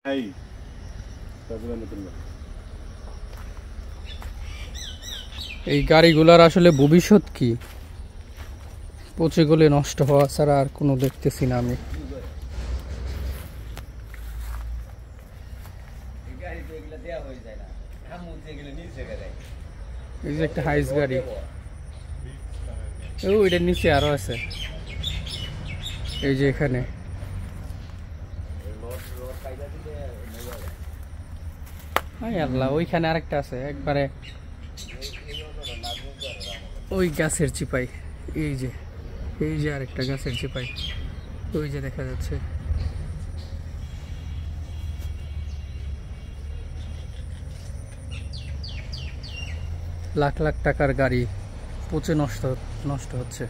এই গাড়িগুলার আসলে ভবিষ্যৎ কি? পচে গলে নষ্ট হওয়া ছাড়া আর কোনো দেখতেছি না আমি। এই যে একটা হাইস গাড়ি, ওইটার নিচে আরো আছে। এই যে এখানে আল্লাহ, ওইখানে আরেকটা আছে একবারে ওই গাছের চিপাই। এই যে আরেকটা গাছের চিপাই, ওই যে দেখা যাচ্ছে। লাখ লাখ টাকার গাড়ি পচে নষ্ট হচ্ছে।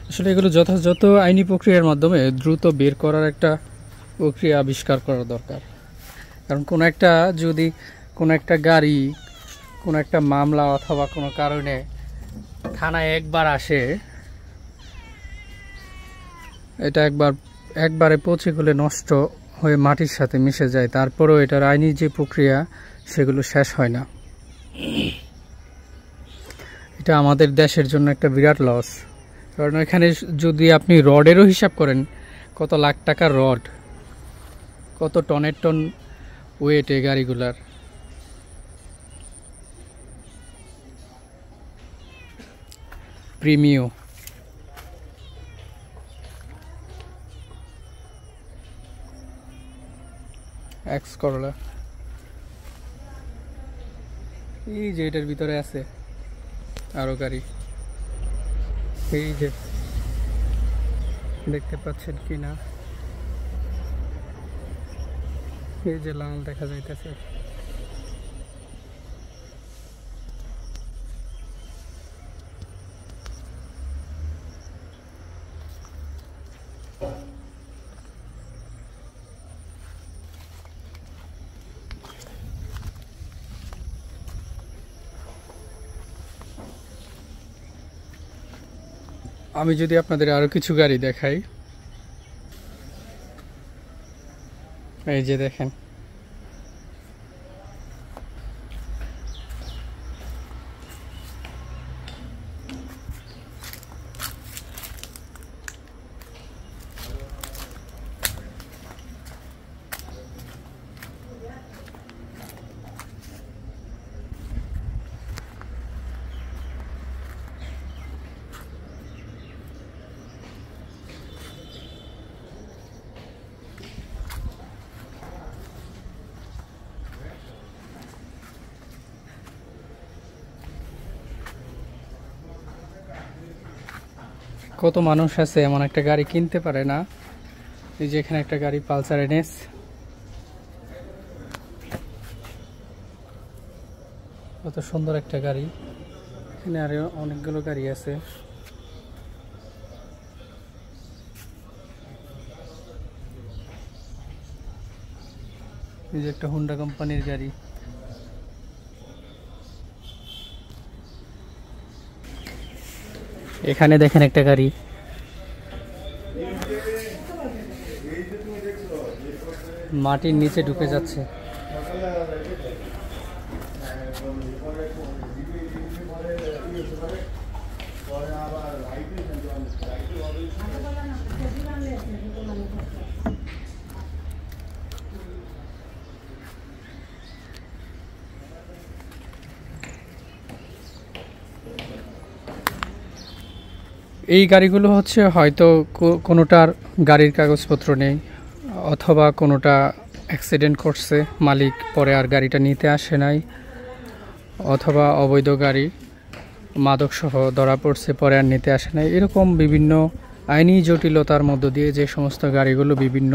আসলে এগুলো যথাযথ আইনি প্রক্রিয়ার মাধ্যমে দ্রুত বের করার একটা প্রক্রিয়া আবিষ্কার করা দরকার। কারণ কোনো একটা গাড়ি কোনো একটা মামলা অথবা কোনো কারণে থানায় একবার আসে, এটা একবারে পচে গলে নষ্ট হয়ে মাটির সাথে মিশে যায়, তারপরেও এটার আইনি যে প্রক্রিয়া সেগুলো শেষ হয় না। এটা আমাদের দেশের জন্য একটা বিরাট লস। কারণ এখানে যদি আপনি রডেরও হিসাব করেন, কত লাখ টাকার রড, কত টনের টন ওয়েট এই গাড়িগুলার। প্রিমিও এক্স করলা, এই যে এটার ভিতরে আছে আরো গাড়ি। এই যে দেখতে পাচ্ছেন কি না, এই যে লাল দেখা যাইতেছে। আমি যদি আপনাদের আরো কিছু গাড়ি দেখাই, এই যে দেখেন, কত মানুষ আছে এমন একটা গাড়ি কিনতে পারে না। এই যে এখানে একটা গাড়ি পালসার এনএস, কত সুন্দর একটা গাড়ি। এখানে আরো অনেকগুলো গাড়ি আছে। এই যে একটা হুন্ডা কোম্পানির গাড়ি। এখানে দেখেন একটা গাড়ি, মাটির নিচে ঢুকে যাচ্ছে। এই গাড়িগুলো হচ্ছে হয়তো কোনোটার গাড়ির কাগজপত্র নেই, অথবা কোনোটা অ্যাক্সিডেন্ট করছে, মালিক পরে আর গাড়িটা নিতে আসে নাই, অথবা অবৈধ গাড়ি মাদকসহ ধরা পড়ছে, পরে আর নিতে আসে নাই। এরকম বিভিন্ন আইনি জটিলতার মধ্য দিয়ে যে সমস্ত গাড়িগুলো বিভিন্ন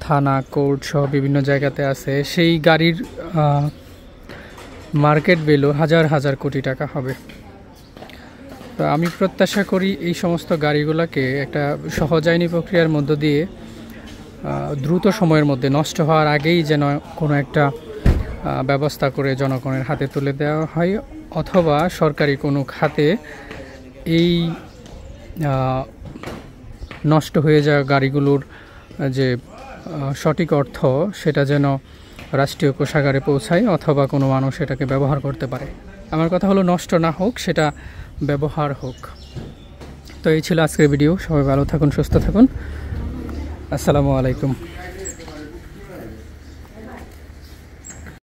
থানা, কোর্ট সহ বিভিন্ন জায়গাতে আছে, সেই গাড়ির মার্কেট ভ্যালু হাজার হাজার কোটি টাকা হবে। তো আমি প্রত্যাশা করি এই সমস্ত গাড়িগুলোকে একটা সহজ আইনি প্রক্রিয়ার মধ্য দিয়ে দ্রুত সময়ের মধ্যে নষ্ট হওয়ার আগেই যেন কোনো একটা ব্যবস্থা করে জনগণের হাতে তুলে দেওয়া হয়, অথবা সরকারি কোনো খাতে এই নষ্ট হয়ে যাওয়া গাড়িগুলোর যে সঠিক অর্থ সেটা যেন রাষ্ট্রীয় কোষাগারে পৌঁছায় অথবা কোনো মানুষ এটাকে ব্যবহার করতে পারে। আমার কথা হলো নষ্ট না হোক, সেটা ব্যবহার হোক। তো এই ছিল আজকের ভিডিও। সবাই ভালো থাকুন, সুস্থ থাকুন। আসসালামু আলাইকুম।